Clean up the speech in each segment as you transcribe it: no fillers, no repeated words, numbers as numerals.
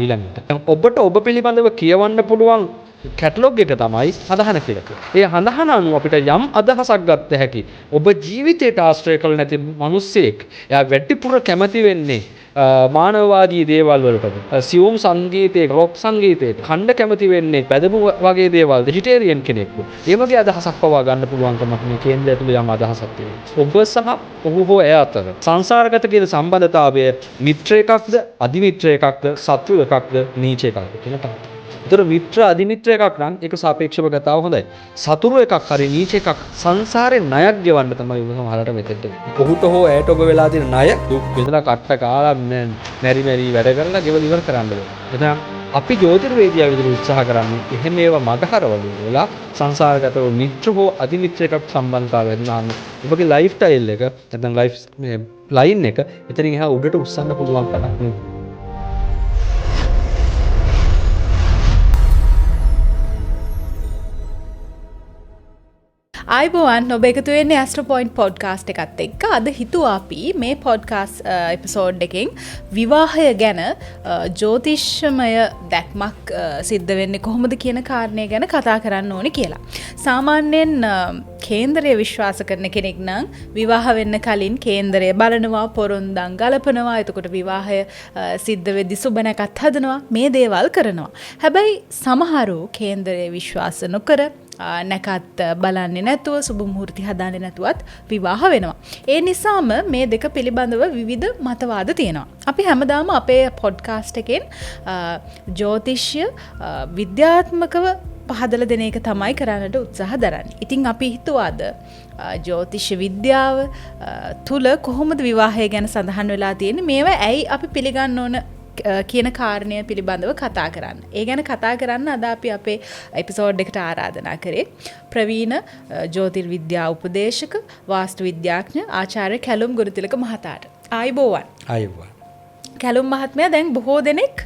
ඊළඟට ඔබට ඔබ පිළිබඳව කියවන්න පුළුවන් කැටලොග් එක තමයි හඳහන කියලා කියන්නේ. ඒ හඳහන අනුව අපිට යම් අදහසක් ගන්න හැකි. ඔබ ජීවිතයට ආශ්‍රය කළ නැති මිනිස්සෙක් එයා වැඩිපුර කැමති වෙන්නේ මානවවාදී දේවල් වලට. සියුම් සංගීතයේ රොක් සංගීතයේ ඛණ්ඩ කැමති වෙන්නේ පැදපු වගේ දේවල් වෙජිටේරියන් කෙනෙක්. ඒ වගේ අදහසක් පවා ගන්න පුළුවන්කමක් මේ කේන්ද්‍රය ඇතුළේ යම් අදහසක් තියෙනවා. ඔබ සහ ඔහු හෝ එය අතර සංසාරගත කියන සම්බන්ධතාවය මිත්‍ර එකක්ද අධිමිත්‍ර එකක්ද සත්ව එකක්ද නීච එකක්ද කියන තාක්ෂ. ඒතර මිත්‍ර අධිමිත්‍ර එකක් නම් ඒක සාපේක්ෂව ගතාව හොඳයි. සතුරු එකක් හරි නීච එකක් සංසාරේ ණයක් ගෙවන්න තමයි ඔබ සමහරට මෙතෙන්ට. ඔහුට හෝ ඇයට ඔබ වෙලා තියෙන ණය දුක් විඳලා කට්ට කාලා මෙරි වැඩ කරලා ගෙවල ඉවර කරන්න ඕනේ. එතන අපි ජ්‍යොතිර්වේදියා විදිහට උත්සාහ කරන්නේ එහෙම ඒවා මගහරවලු වෙලා සංසාරගතව මිත්‍ර හෝ අධිමිත්‍ර එකක් සම්බන්ධතාවය වෙනාම ඔබගේ ලයිෆ් ස්ටයිල් එක නැත්නම් ලයිෆ් මේ ලයින් එක එතනින් එහා උඩට උස්සන්න පුළුවන් කමක් නෙවෙයි. අයිබෝවන් ඔබ එකතු වෙන්නේ ඇස්ට්‍රෝ පොයින්ට් පොඩ්කාස්ට් එකත් එක්ක. අද හිතුවා අපි මේ පොඩ්කාස්ට් එපිසෝඩ් එකෙන් විවාහය ගැන ජ්‍යොතිෂමය දැක්මක් සිද්ධ වෙන්නේ කොහොමද කියන කාරණය ගැන කතා කරන්න ඕනේ කියලා. සාමාන්‍යයෙන් කේන්දරය විශ්වාස කරන කෙනෙක් නම් විවාහ වෙන්න කලින් කේන්දරය බලනවා, පොරොන්දම් ගලපනවා, එතකොට විවාහය සිද්ධ වෙද්දි සුබ නැකත් හදනවා, මේ දේවල් කරනවා. හැබැයි සමහරු කේන්දරය විශ්වාස නොකර නැකත් බලන්නේ නැතුව සුබ මුහුර්ති හදාන්නේ නැතුවත් විවාහ වෙනවා. ඒ නිසාම මේ දෙක පිළිබඳව විවිධ මතවාද තියෙනවා. අපි හැමදාම අපේ පොඩ්කාස්ට් එකෙන් ජ්‍යොතිෂය විද්‍යාත්මකව පහදලා දෙන එක තමයි කරන්නට උත්සාහ දරන්නේ. ඉතින් අපි හිතුවාද ජ්‍යොතිෂ විද්‍යාව තුල කොහොමද විවාහය ගැන සඳහන් වෙලා තියෙන්නේ, මේවා ඇයි අපි පිළිගන්න ඕන කියන කාරණය පිළිබඳව කතා කරන්න. ඒ ගැන කතා කරන්න අද අපි අපේ එපිසෝඩ් එකට ආරාධනා කරේ ප්‍රවීණ ජ්‍යොතිර්විද්‍යා උපදේශක වාස්තු විද්‍යාඥ ආචාර්ය කැලුම් ගුරුතිලක මහතාට. ආයිබෝවන්. ආයිබෝවන්. කැලුම් මහත්මයා දැන් බොහෝ දෙනෙක්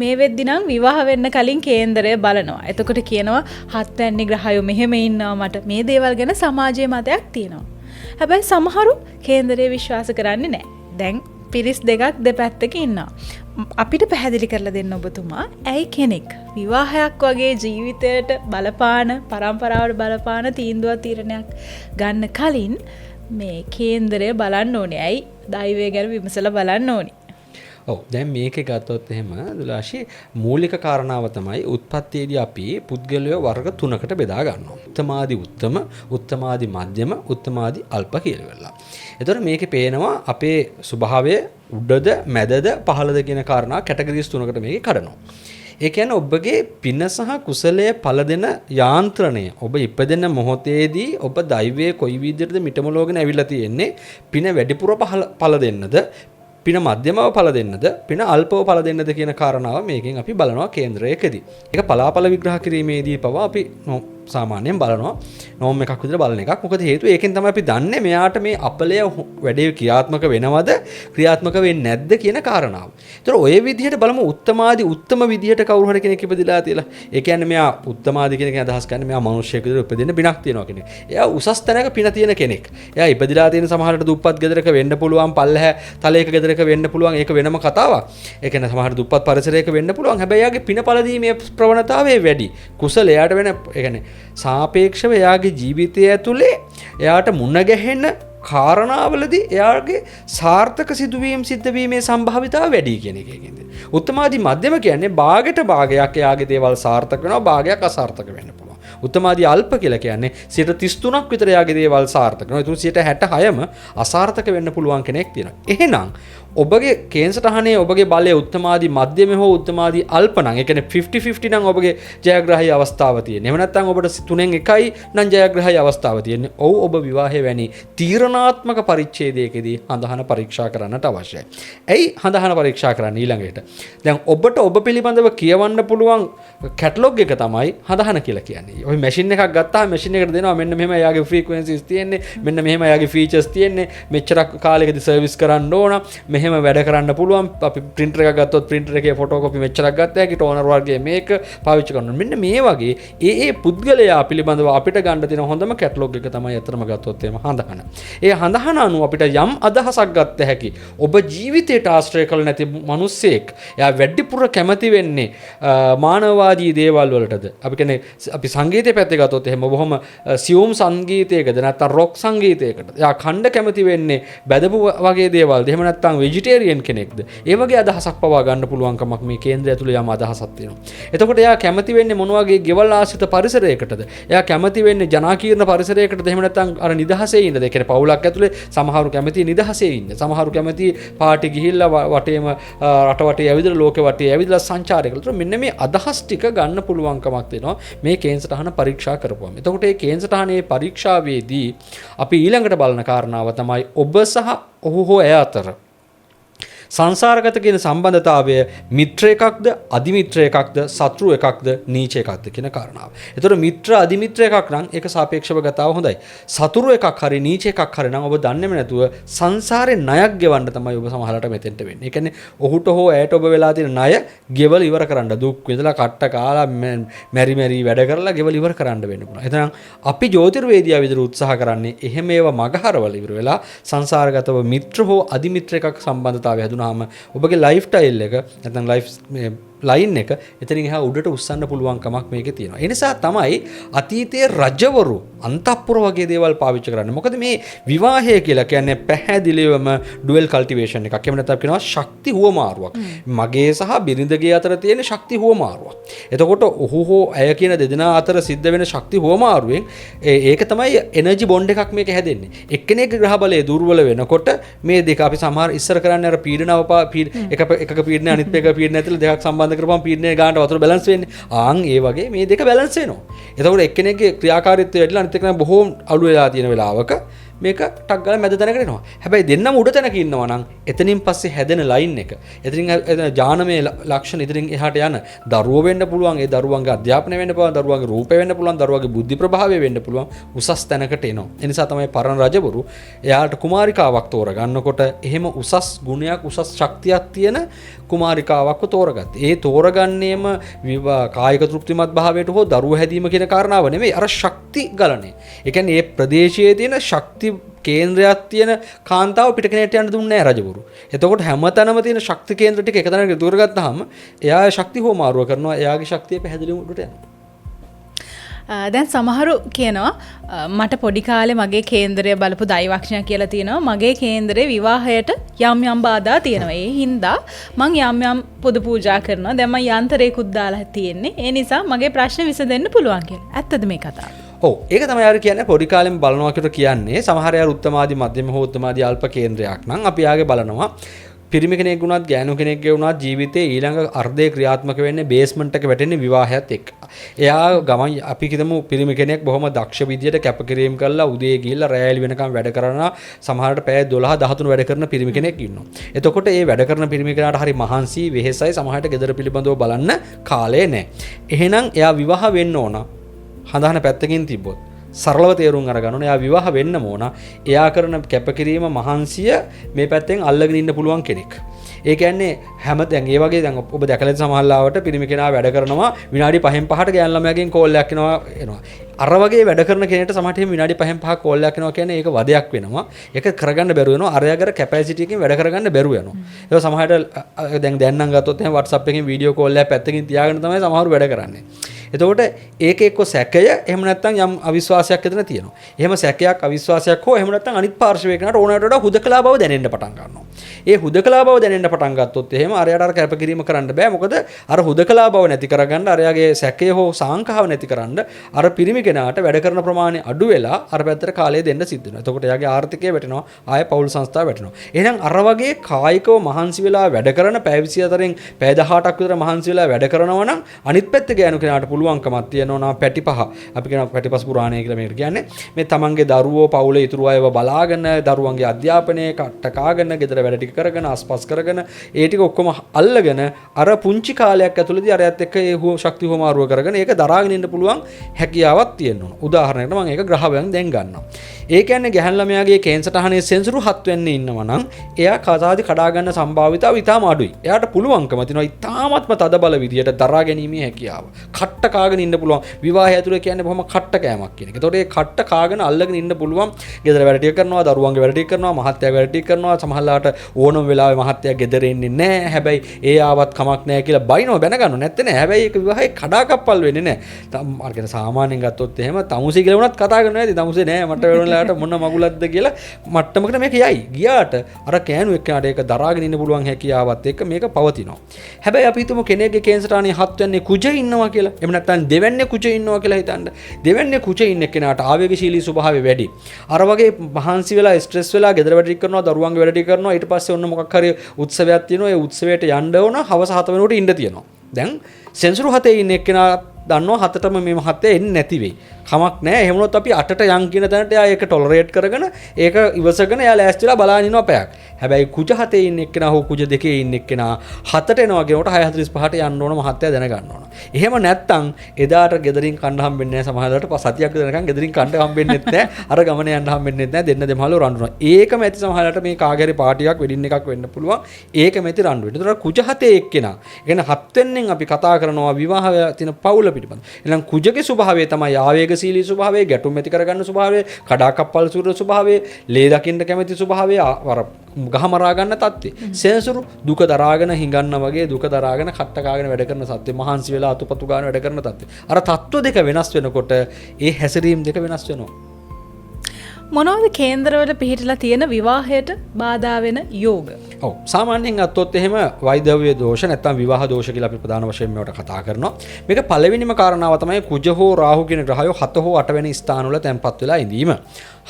මේ වෙද්දි නම් විවාහ වෙන්න කලින් කේන්දරය බලනවා. එතකොට කියනවා හත්වැනි ග්‍රහයෝ මෙහෙම ඉන්නවා, මට මේ දේවල් ගැන සමාජයේ මතයක් තියෙනවා. හැබැයි සමහරු කේන්දරය විශ්වාස කරන්නේ නැහැ. දැන් පිරිස් දෙකක් දෙපැත්තක ඉන්නවා. අපිට පැහැදිලි කරලා දෙන්න ඔබතුමා, ඇයි කෙනෙක් විවාහයක් වගේ ජීවිතයට බලපාන, පරම්පරාවට බලපාන තීන්දුවක් තීරණයක් ගන්න කලින් මේ කේන්දරය බලන්න ඕනේ? ඇයි දෛවය ගැන විමසලා බලන්න ඕනේ? ඔව්, දැන් මේකේ ගත්තොත් එහෙම දුලාශි මූලික කාරණාව තමයි උත්පත්තියේදී අපි පුද්ගලයෝ වර්ග තුනකට බෙදා ගන්නවා. උත්තමාදි උත්තම, උත්තමාදි මධ්‍යම, උත්තමාදි අල්ප කියලා වෙලා. එතකොට මේකේ පේනවා අපේ ස්වභාවය උඩද මැදද පහළද කියන කාරණා කැටගරිස් තුනකට මේකේ කඩනවා. ඒ කියන්නේ ඔබගේ පින සහ කුසලයේ පළ දෙන යාන්ත්‍රණය ඔබ ඉපදෙන මොහොතේදී ඔබ දෛවයේ කොයි විදිහටද මිටමලෝගෙන ඇවිල්ලා තියෙන්නේ, පින වැඩිපුර පළ දෙන්නද, පින මධ්‍යමව පළ දෙන්නද, පින අල්පව පළ දෙන්නද කියන කාරණාව මේකෙන් අපි බලනවා කේන්ද්‍රයකදී. ඒක පලාපල විග්‍රහ කිරීමේදී පවා අපි සාමාන්‍යයෙන් බලනවා නෝම් එකක් විතර බලන එකක්. මොකද හේතුව ඒකෙන් තමයි අපි දන්නේ මෙයාට මේ අපලය වැඩේ ක්‍රියාත්මක වෙනවද ක්‍රියාත්මක වෙන්නේ නැද්ද කියන කාරණාව. ඒතර ඔය විදිහට බලමු උත්තමාදි උත්තම විදිහට කවුරු හරි කෙනෙක් ඉපදිලා තියලා. ඒ කියන්නේ මෙයා උත්තමාදි කියන කෙනා අදහස් කරන්නේ මෙයා මිනිස්සෙක් විදිහට උපදින්න පිනක් තියෙනවා කෙනෙක්. එයා උසස් තැනක පින තියෙන කෙනෙක්. එයා ඉපදිලා තියෙන සමහරට දුප්පත් ගෙදරක වෙන්න පුළුවන්, පල්ලහැ තලයක ගෙදරක වෙන්න පුළුවන්. ඒක වෙනම කතාවක්. ඒ කියන්නේ සමහරට දුප්පත් පරිසරයක වෙන්න පුළුවන්. හැබැයි එයාගේ පින පළදීමේ ප්‍රවණතාවය වැඩි. කුසල එයාට වෙන ඒ කියන්නේ සාපේක්ෂව එයාගේ ජීවිතය ඇතුලේ එයාට මුණ ගැහෙන කාරණාවලදී එයාගේ සාර්ථක සිදුවීම් සිද්ධ වීමේ සම්භාවිතාව වැඩි කියන එකකින්ද. උත්තමාදි මධ්‍යම කියන්නේ භාගයට භාගයක් එයාගේ දේවල් සාර්ථක වෙනවා, භාගයක් අසාර්ථක වෙන්න පුළුවන්. උත්තමාදි අල්ප කියලා කියන්නේ 33ක් විතර එයාගේ දේවල් සාර්ථක වෙනවා. ඒතුළු 66ම අසාර්ථක වෙන්න පුළුවන් කෙනෙක් තියෙනවා. එහෙනම් ඔබගේ කේන්සටහනේ ඔබගේ බලය උත්තමාදි මධ්‍යම හෝ උත්තමාදි අල්ප නම්, ඒ කියන්නේ 50-50 නම් ඔබගේ ජයග්‍රහී අවස්ථාව තියෙනවා. එහෙම නැත්නම් ඔබට තුනෙන් එකයි නම් ජයග්‍රහී අවස්ථාව තියෙන්නේ. ඔව්, ඔබ විවාහය වැනි තීරණාත්මක පරිච්ඡේදයකදී හඳහන පරීක්ෂා කරන්නට අවශ්‍යයි. ඇයි හඳහන පරීක්ෂා කරන්න ඊළඟට? දැන් ඔබට ඔබ පිළිබඳව කියවන්න පුළුවන් කැටලොග් එක තමයි හඳහන කියලා කියන්නේ. ඔය මැෂින් එකක් ගත්තාම මැෂින් එකට දෙනවා මෙන්න මෙහෙම එයාගේ ෆ්‍රීකවෙන්සිස් තියෙන්නේ, මෙන්න මෙහෙම එයාගේ ෆීචර්ස් තියෙන්නේ, මෙච්චර කාලයකදී සර්විස් කරන්න ඕන, මෙහෙම මෙහෙම වැඩ කරන්න පුළුවන්. අපි printer එකක් ගත්තොත් printer එකේ photocopy මෙච්චරක් ගත්ත හැකි toner වර්ගයේ මේක පාවිච්චි කරනවා. මෙන්න මේ වගේ ඒ පුද්ගලයා පිළිබඳව අපිට ගන්න දෙන හොඳම කැටලොග් එක තමයි අතරම ගත්තොත් එහෙම හඳහන. ඒ හඳහන අනුව අපිට යම් අදහසක් ගත්ත හැකි. ඔබ ජීවිතයට ආශ්‍රය කළ නැති මිනිස්සෙක් එයා වැඩිපුර කැමති වෙන්නේ මානවවාදී දේවල් වලටද? අපි කියන්නේ අපි සංගීතය පැත්තේ ගත්තොත් එහෙම බොහොම සියුම් සංගීතයකද නැත්නම් රොක් සංගීතයකද? එයා ඛණ්ඩ කැමති වෙන්නේ බැදපු වගේ දේවල්ද? එහෙම නැත්නම් වෙජිටේරියන් කෙනෙක්ද? ඒ වගේ අදහසක් පවා ගන්න පුළුවන්කමක් මේ කේන්ද්‍රය ඇතුළේ යම් අදහසක් තියෙනවා. එතකොට එයා කැමති වෙන්නේ මොන වගේ ගෙවල් ආශ්‍රිත පරිසරයකටද? එයා කැමති වෙන්නේ ජනාකීර්ණ පරිසරයකටද? එහෙම නැත්නම් අර නිදහසේ ඉන්නද? ඒ කියන්නේ පවුලක් ඇතුලේ සමහරු කැමති නිදහසේ ඉන්න. සමහරු කැමති පාටි ගිහිල්ලා වටේම රට වටේ ඇවිදලා ලෝකෙ වටේ ඇවිදලා සංචාරය කළා. මෙන්න මේ අදහස් ටික ගන්න පුළුවන්කමක් තියෙනවා මේ කේන්සටහන පරීක්ෂා කරපුවම. එතකොට මේ කේන්සටහනේ පරීක්ෂාවේදී අපි ඊළඟට බලන කාරණාව තමයි ඔබ සහ ඔහු හෝ ඇය අතර සංසාරගත කියන සම්බන්ධතාවය මිත්‍ර එකක්ද අධිමිත්‍ර එකක්ද සත්‍රු එකක්ද නීච එකක්ද කියන කාරණාව. ඒතර මිත්‍ර අධිමිත්‍ර එකක් නම් ඒක සාපේක්ෂව ගතාව හොඳයි. සතුරු එකක් හරි නීච එකක් හරි නම් ඔබ දන්නේම නැතුව සංසාරේ ණයක් ගෙවන්න තමයි ඔබ සමහරට මෙතෙන්ට වෙන්නේ. ඒ කියන්නේ ඔහුට හෝ ඇයට ඔබ වෙලා තියෙන ණය ගෙවල ඉවර කරන්න දුක් විඳලා කට්ට කාලා මෙරි වැඩ කරලා ගෙවල ඉවර කරන්න වෙන්න පුළුවන්. එතනම් අපි ජ්‍යොතිර්වේදියා විදිහට උත්සාහ කරන්නේ එහෙම ඒවා මගහරවල ඉවර වෙලා සංසාරගතව මිත්‍ර හෝ අධිමිත්‍ර එකක් සම්බන්ධතාවය ඔබගේ ලයිෆ් ටයිල් එක නැත්නම් ලයිෆ් ලයින් එක එතනින් එහා උඩට උස්සන්න පුළුවන් කමක් මේකේ තියෙනවා. ඒ නිසා තමයි අතීතයේ රජවරු අන්තපුර වගේ දේවල් පාවිච්චි කරන්නේ. මොකද මේ විවාහය කියලා කියන්නේ පැහැදිලිවම ඩුවල් කල්ටිවේෂන් එකක්. එහෙම නැත්නම් කියනවා ශක්ති හුවමාරුවක්. මගේ සහ බිරිඳගේ අතර තියෙන ශක්ති හුවමාරුවක්. එතකොට ඔහු හෝ ඇය කියන දෙදෙනා අතර සිද්ධ වෙන ශක්ති හුවමාරුවෙන් ඒක තමයි එනර්ජි බොන්ඩ් එකක් මේක හැදෙන්නේ. එක්කෙනෙක්ගේ ග්‍රහ බලය දුර්වල වෙනකොට මේ දෙක අපි සමහර ඉස්සර කරන්නේ අර එකක පීඩනය අනිත් එක පීඩනය ඇතුළේ දෙකක් සම්බන්ධ කරපුවම පීඩනයේ ගානට වතුර බැලන්ස් වෙන්නේ. ආන් ඒ වගේ මේ දෙක බැලන්ස් වෙනවා. එතකොට එක්කෙනෙක්ගේ ක්‍රියාකාරීත්වය වැඩිලා අනිත් එක්කෙනා බොහෝම අඩු වෙලා තියෙන වෙලාවක මේක ටක් ගාලා මැද තැනකට එනවා. හැබැයි දෙන්නම උඩ තැනක ඉන්නවා නම් එතනින් පස්සේ හැදෙන ලයින් එක. එතනින් ජානමය ලක්ෂණ ඉදිරින් එහාට යන දරුවෝ වෙන්න පුළුවන්. ඒ දරුවන්ගේ අධ්‍යාපනය වෙන්න පුළුවන්. දරුවන්ගේ රූපය වෙන්න පුළුවන්. දරුවන්ගේ බුද්ධි ප්‍රභාවය වෙන්න පුළුවන්. උසස් තැනකට එනවා. ඒ නිසා තමයි පරණ රජවරු එයාට කුමාරිකාවක් තෝරගන්නකොට එහෙම උසස් ගුණයක් උසස් ශක්තියක් තියෙන කුමාරිකාවක්ව තෝරගත්තේ. ඒ තෝරගන්නේම කායික තෘප්තිමත් භාවයට හෝ දරුවෝ හැදීම කියන කාරණාව නෙමෙයි. අර ශක්ති ගලණය. ඒ කියන්නේ මේ ප්‍රදේශයේ තියෙන ශක්ති කේන්ද්‍රයක් තියෙන කාන්තාව පිට කෙනෙක්ට යන්න දුන්නේ නැහැ රජවරු. එතකොට හැමතැනම තියෙන ශක්ති කේන්ද්‍ර ටික එක තැනකට දුරගත්තාම එයා ශක්ති හොමාරුව කරනවා. එයාගේ ශක්තිය පැහැදිලිවම උඩට යනවා. දැන් සමහරු කියනවා මට පොඩි කාලේ මගේ කේන්දරය බලපු දෛවක්ෂණය කියලා තියෙනවා. මගේ කේන්දරේ විවාහයට යම් යම් බාධා තියෙනවා. ඒ හින්දා මං යම් යම් පොදු පූජා කරනවා. දැන් මම යන්ත්‍රයකුත් දාලා තියෙන්නේ. ඒ නිසා මගේ ප්‍රශ්න විසඳෙන්න පුළුවන් කියලා. ඇත්තද මේ කතාව? ඔව් ඒක තමයි අර කියන්නේ පොඩි කාලෙම බලනවා කියලා කියන්නේ සමහර අය උත්තමාදී මධ්‍යම හෝ උත්තමාදී අල්ප කේන්ද්‍රයක් නම් අපි ආගේ බලනවා පිරිමි කෙනෙක් වුණත් ගෑනු කෙනෙක්ගේ වුණත් ජීවිතේ ඊළඟ අර්ධයේ ක්‍රියාත්මක වෙන්නේ බේස්මන්ට් එක වැටෙන්නේ විවාහයත් එක්ක. එයා ගමන් අපි කිතමු පිරිමි කෙනෙක් බොහොම දක්ෂ විදියට කැපකිරීම කරලා උදේ ගිහිල්ලා රැය වෙනකම් වැඩ කරනවා. සමහරට පැය 12 13 වැඩ කරන පිරිමි කෙනෙක් ඉන්නවා. එතකොට මේ වැඩ කරන පිරිමි කෙනාට හරි මහන්සි වෙහෙසයි සමහරට ගෙදර පිළිබඳව බලන්න කාලය නැහැ. එහෙනම් එයා විවාහ වෙන්න ඕන. හඳහන පැත්තකින් තිබ්බොත් සරලව තේරුම් අරගන්න ඕනේ. එයා විවාහ වෙන්න ඕන. එයා කරන කැපකිරීම මහන්සිය මේ පැත්තෙන් අල්ලගෙන ඉන්න පුළුවන් කෙනෙක්. ඒ කියන්නේ හැමදැන් ඒ වගේ දැන් ඔබ දැකලා සමහරවට පිරිමි කෙනා වැඩ කරනවා විනාඩි 5න් 5ට ගෑන් ළමයාගෙන් කෝල් එකක් එනවා. අර වගේ වැඩ කරන කෙනෙක්ට සමහරට එහෙම විනාඩි 5න් 5ක් කෝල් එකක් එනවා කියන්නේ ඒක වදයක් වෙනවා. ඒක කරගන්න බැරුව වෙනවා. අරයාගේ කැපැසිටි එකකින් වැඩ කරගන්න බැරුව යනවා. ඒක සමහරට දැන් නම් ගත්තොත් එහෙනම් WhatsApp එකකින් වීඩියෝ කෝල් එකක් පැත්තකින් තියාගෙන තමයි සමහරව වැඩ කරන්නේ. එතකොට ඒක එක්ක සැකය එහෙම නැත්නම් යම් අවිශ්වාසයක් එතන තියෙනවා. එහෙම සැකයක් අවිශ්වාසයක් හෝ එහෙම නැත්නම් අනිත් පාර්ශවයක නට ඕනකට වඩා හුදකලා බව දැනෙන්න පටන් ගන්නවා. ඒ හුදකලා බව දැනෙන්න පටන් ගත්තොත් එහෙම අරයට අර කැපකිරීම කරන්න බෑ. මොකද අර හුදකලා බව නැති කරගන්න අරයාගේ සැකය හෝ සාංකාව නැති කරන්න අර පිරිමි කෙනාට වැඩ කරන ප්‍රමාණය අඩු වෙලා අර පැත්තට කාලය දෙන්න සිද්ධ වෙනවා. එතකොට එයාගේ ආර්ථිකය වැටෙනවා. ආය පෞල් සංස්ථාව වැටෙනවා. එහෙනම් අර වගේ කායිකව මහන්සි වෙලා වැඩ කරන පැය 24න් පැය 18ක් විතර මහන්සි වෙලා වැඩ කරනවා නම් අනිත් පැත්තේ ගෑනු කෙනාට පුළුවන්කමක් තියෙනවා පැටිපහ අපි කියන පැටිපස් පුරාණය කියලා මේකට කියන්නේ මේ තමන්ගේ දරුවෝ පවුලේ ඉතුරු අයව බලාගෙන දරුවන්ගේ අධ්‍යාපනය කට කාගෙන ගෙදර වැඩ ටික කරගෙන ආස්පස් කරගෙන ඒ ටික ඔක්කොම අල්ලගෙන අර පුංචි කාලයක් ඇතුළතදී අරයත් එක්ක ඒ ශක්ති හොමාරුව කරගෙන ඒක දරාගෙන ඉන්න පුළුවන් හැකියාවක් තියෙනවා. උදාහරණයකට මම ඒක ග්‍රහවයන් දැන් ගන්නවා. ඒ කියන්නේ ගැහැණු ළමයාගේ කේන්සරටහනේ සෙන්සරු 7 වෙන්නේ ඉන්නවා නම් එයා කතාදි කඩා ගන්න සම්භාවිතාව ඉතාම අඩුයි. එයාට පුළුවන්කම තියෙනවා ඉතාමත්ම තදබල විදියට දරා ගැනීමේ හැකියාව. කට්ට කාගෙන ඉන්න පුළුවන්. විවාහය ඇතුළේ කියන්නේ බොහොම කට්ට කෑමක් කියන එක. ඒතකොට ඒ කට්ට කාගෙන අල්ලගෙන ඉන්න පුළුවන්. ගෙදර වැඩ ටික කරනවා, දරුවන්ගේ වැඩ ටික කරනවා, මහත්තයා වැඩ ටික කරනවා. සමහරලාට ඕනම වෙලාවෙ මහත්තයා ගෙදර එන්නේ නැහැ. හැබැයි ඒ ආවත් කමක් නැහැ කියලා බයිනෝ බැනගන්නව නැත්තේ නෑ. හැබැයි ඒක විවාහේ කඩාකප්පල් වෙන්නේ නැහැ. අර කියන සාමාන්‍යයෙන් ගත්තොත් එහෙම තමුසේ කියලා වුණත් කතා කරනවා ඇති. තමුසේ නෑ මට වෙනලාට මොන මගුලක්ද කියලා මට්ටමකට මේක යයි. ගියාට අර කෑනු එක්කනට ඒක දරාගෙන ඉන්න පුළුවන් හැකියාවත් එක්ක මේක පවතිනවා. හැබැයි අපි හිතමු කෙනෙක්ගේ කේන්සරාණේ 7 වෙන්නේ කුජේ ඉන්නවා කියලා. එහෙම නැත්නම් දෙවැන්නේ කුජේ ඉන්නවා කියලා හිතන්න. දෙවැන්නේ කුජේ ඉන්න කෙනාට ආවේගශීලී ස්වභාවය වැඩි. අර වගේ මහන්සි වෙලා ස්ට්‍රෙස් වෙලා ගෙදර වැඩ ටික කරනවා, දරුවන්ගේ වැඩ ටික කරනවා. ඊට පස්සේ ඔන්න මොකක් හරි උත්සවයක් තියෙනවා. ඒ උත්සවයට යන්න ඕන හවස 7 වෙනකොට ඉන්න තියෙනවා. දැන් සෙන්සරු 7 ඉන්න එක්කෙනා දන්නවා 7ටම මේ මහත්තයා එන්නේ නැති වෙයි. කමක් නැහැ. එහෙම වුණොත් අපි 8ට යන් කියන තැනට එයා ඒක ටොලරේට් කරගෙන ඒක ඉවසගෙන එයා ලෑස්තිලා බලාගෙන ඉනවා පැයක්. හැබැයි කුජ 7 ඉන්න එක්කෙනා හෝ කුජ 2 ඉන්න එක්කෙනා 7ට එනවා කියනකොට 6:45ට යන්න ඕන මහත්තයා දැනගන්න ඕන. එහෙම නැත්තම් එදාට ගෙදරින් කන්න හම්බෙන්නේ නැහැ. සමහරවිට සතියක් දෙනකන් ගෙදරින් කන්න හම්බෙන්නේ නැහැ. අර ගමන යන්න හම්බෙන්නේ නැහැ. දෙන්න දෙමහලෝ රණ්ඩුනවා. ඒකම ඇති සමහරවිට මේ කාගේ හරි පාටියක් වෙඩින් එකක් වෙන්න පුළුවන්. ඒකම ඇති රණ්ඩුව. ඒතර කුජ 7 එක්කෙනා. ඒ කියන්නේ 7 වෙන්නෙන් අපි කතා කරනවා විවාහය තියෙන පවුල පිටිපස්ස. එහෙනම් කුජගේ ස්වභාවය තමයි ආවේගශීලී ස්වභාවය, ගැටුම් ඇති කරගන්න ස්වභාවය, කඩාකප්පල් සූර ස්වභාවය, ලේ දකින්න කැමැති ස්වභාවය, අර ගහමරා ගන්න තත්ත්වය. සෙන්සරු දුක දරාගෙන හිඟන්න වගේ දුක දරාගෙන කට්ට කාගෙන වැඩ කරන සත්ත්වය, මහන්සි වෙලා අතුපතු ගන්න වැඩ කරන තත්ත්වය. අර තත්ත්ව දෙක වෙනස් වෙනකොට ඒ හැසිරීම් දෙක වෙනස් වෙනවා. මොනවද කේන්දරවල පිහිටලා තියෙන විවාහයට බාධා වෙන යෝග? ඔව් සාමාන්‍යයෙන් අත්තොත් එහෙම වෛදව්‍ය දෝෂ නැත්නම් විවාහ දෝෂ කියලා අපි ප්‍රධාන වශයෙන් මේවට කතා කරනවා. මේක පළවෙනිම කාරණාව තමයි කුජ හෝ රාහු කියන ග්‍රහයෝ 7 හෝ 8 වෙනි ස්ථානවල තැන්පත් වෙලා ඉඳීම.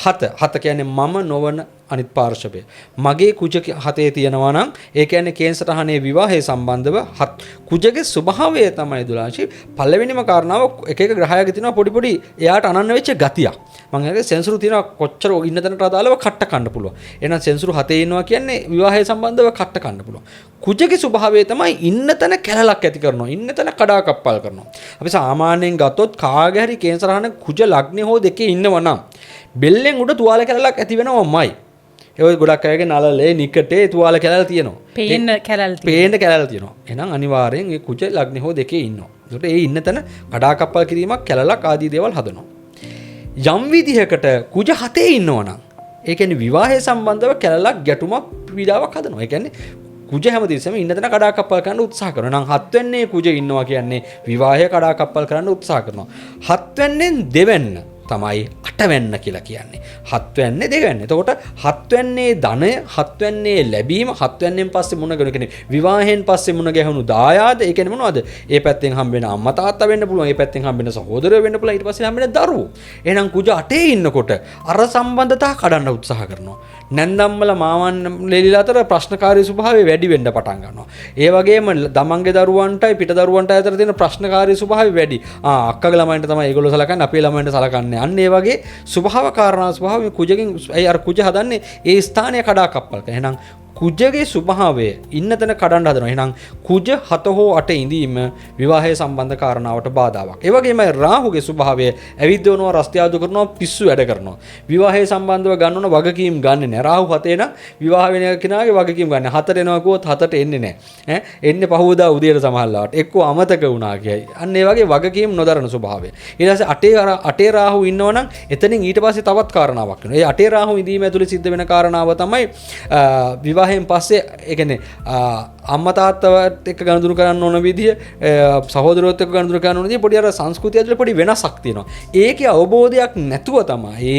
7 කියන්නේ මම නොවන අනිත් පාර්ශවය. මගේ කුජ 7 තියෙනවා නම් ඒ කියන්නේ කේන්සරහනේ විවාහය සම්බන්ධව කුජගේ ස්වභාවය තමයි දුලාශි පළවෙනිම කාරණාව. එක එක ග්‍රහයක තියෙනවා පොඩි පොඩි එයාට අනන්‍ය වෙච්ච ගතියක්. මම හිතන්නේ සෙන්සරු තියෙනවා කොච්චර ඉන්න තැනට අදාළව කට්ට කන්න පුළුවන්. එහෙනම් සෙන්සරු 7 ඉන්නවා කියන්නේ විවාහය සම්බන්ධව කට්ට කන්න පුළුවන්. කුජගේ ස්වභාවය තමයි ඉන්න තැන කැලලක් ඇති කරනවා. ඉන්න තැන කඩාකප්පල් කරනවා. අපි සාමාන්‍යයෙන් ගත්තොත් කාගේ හරි කේන්සරහන කුජ ලග්නේ හෝ දෙකේ ඉන්නවා නම් බෙල්ලෙන් උඩ තුවාල කැලලක් ඇති වෙනවමයි. ඒ ගොඩක් අයගේ නලලේ නිකටේ තුවාල කැලල් තියෙනවා. පේන්න කැලල් තියෙනවා. එහෙනම් අනිවාර්යෙන් ඒ කුජ ලග්නේ හෝ දෙකේ ඉන්නවා. ඒකට ඒ ඉන්න තැන කඩාකප්පල් කිරීමක් කැලලක් ආදී දේවල් හදනවා. යම් විදිහකට කුජ 7 ඉන්නවනම් ඒ කියන්නේ විවාහය සම්බන්ධව කැලලක් ගැටුමක් පීඩාවක් හදනවා. ඒ කියන්නේ කුජ හැමදෙස්සම ඉන්න තැන කඩාකප්පල් කරන්න උත්සාහ කරනවා. නම් 7 වෙන්නේ කුජ ඉන්නවා කියන්නේ විවාහය කඩාකප්පල් කරන්න උත්සාහ කරනවා. 7 වෙන්නෙන් දෙවෙන්න තමයි 8 වෙන්න කියලා කියන්නේ. 7 වෙන්නේ දෙවෙන්න. එතකොට 7 වෙන්නේ ධනය, 7 වෙන්නේ ලැබීම, 7 වෙන්නෙන් පස්සේ මුණ ගැහෙන කියන්නේ විවාහයෙන් පස්සේ මුණ ගැහුණු දායාද. ඒ කියන්නේ මොනවද? ඒ පැත්තෙන් හම්බෙන අම්මා තාත්තා වෙන්න පුළුවන්. ඒ පැත්තෙන් හම්බෙන සහෝදරයෝ වෙන්න පුළුවන්. ඊට පස්සේ හම්බෙන දරුවෝ. එහෙනම් කුජ 8 ඉන්නකොට අර සම්බන්ධතා කඩන්න උත්සාහ කරනවා. නැන්දම්මල මාමන් ලෙලිලා අතර ප්‍රශ්නකාරී ස්වභාවය වැඩි වෙන්න පටන් ගන්නවා. ඒ වගේම තමන්ගේ දරුවන්ටයි පිට දරුවන්ට අතර තියෙන ප්‍රශ්නකාරී ස්වභාවය වැඩි. අක්කගේ ළමයින්ට තමයි ඒගොල්ලෝ සලකන්නේ, අපේ ළමයින්ට සලකන්නේ. අන්න ඒ වගේ ස්වභාව කාරණා ස්වභාව කුජගෙන් අර කුජ හදන්නේ ඒ ස්ථානය කඩාකප්පල් කරන. එහෙනම් කුජගේ ස්වභාවය ඉන්න තැන කඩන්න හදනවා. එහෙනම් කුජ 7 හෝ 8 ඉඳීම විවාහය සම්බන්ධ කාරණාවට බාධාවක්. ඒ වගේම රාහුගේ ස්වභාවය ඇවිද්දවනවා, රස්තියාදු කරනවා, පිස්සු වැඩ කරනවා. විවාහය සම්බන්ධව ගන්නවන වගකීම් ගන්නෙ නැහැ. රාහු 7 නම් විවාහ වෙන කෙනාගේ වගකීම් ගන්න. 4 එනවා කිව්වොත් 4ට එන්නේ නැහැ. එන්නේ පහවදා උදේට සමහරලාට. එක්කෝ අමතක වුණා කියයි. අන්න ඒ වගේ වගකීම් නොදරන ස්වභාවය. ඊට පස්සේ 8 රාහු ඉන්නවනම් එතනින් ඊට පස්සේ තවත් කාරණාවක් වෙනවා. ඒ 8 රාහු ඉඳීම ඇතුළේ සිද්ධ වෙන කාරණාව තමයි විවාහයෙන් පස්සේ ඒ කියන්නේ අම්මා තාත්තවත් එක්ක ගනුදෙනු කරන්න ඕන විදිය, සහෝදරයොත් එක්ක ගනුදෙනු කරන්න ඕන විදිය පොඩි අර සංස්කෘතිය ඇතුලේ පොඩි වෙනසක් තියෙනවා. ඒකේ අවබෝධයක් නැතුව තමයි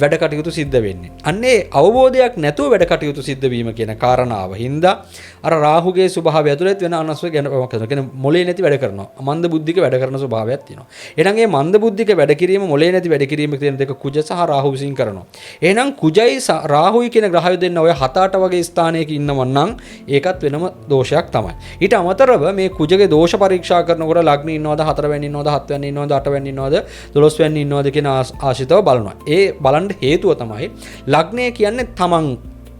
වැඩ කටයුතු සිද්ධ වෙන්නේ. අන්නේ අවබෝධයක් නැතුව වැඩ කටයුතු සිද්ධ වීම කියන කාරණාව හින්දා අර රාහුගේ ස්වභාවය ඇතුළේ වෙන අනස්ව ගැන කියන්නේ මොලේ නැති වැඩ කරනවා. මන්ද බුද්ධික වැඩ කරන ස්වභාවයක් තියෙනවා. එහෙනම් මේ මන්ද බුද්ධික වැඩ කිරීම, මොලේ නැති වැඩ කිරීම කියන දෙක කුජ සහ රාහු විසින් කරනවා. එහෙනම් කුජයි රාහුයි කියන ග්‍රහය දෙන්න ඔය 7-8 වගේ ස්ථානයක ඉන්නව නම් ඒකත් වෙනම දෝෂයක් තමයි. ඊට අමතරව මේ කුජගේ දෝෂ පරීක්ෂා කරනකොට ලග්න ඉන්නවද 4 වෙනි ඉන්නවද 7 වෙනි ඉන්නවද 8 වෙනි ඉන්නවද 12 වෙනි ඉන්නවද කියන ආශ්‍රිතව බලනවා. ඒ බලන්න හේතුව තමයි ලග්නය කියන්නේ තමන්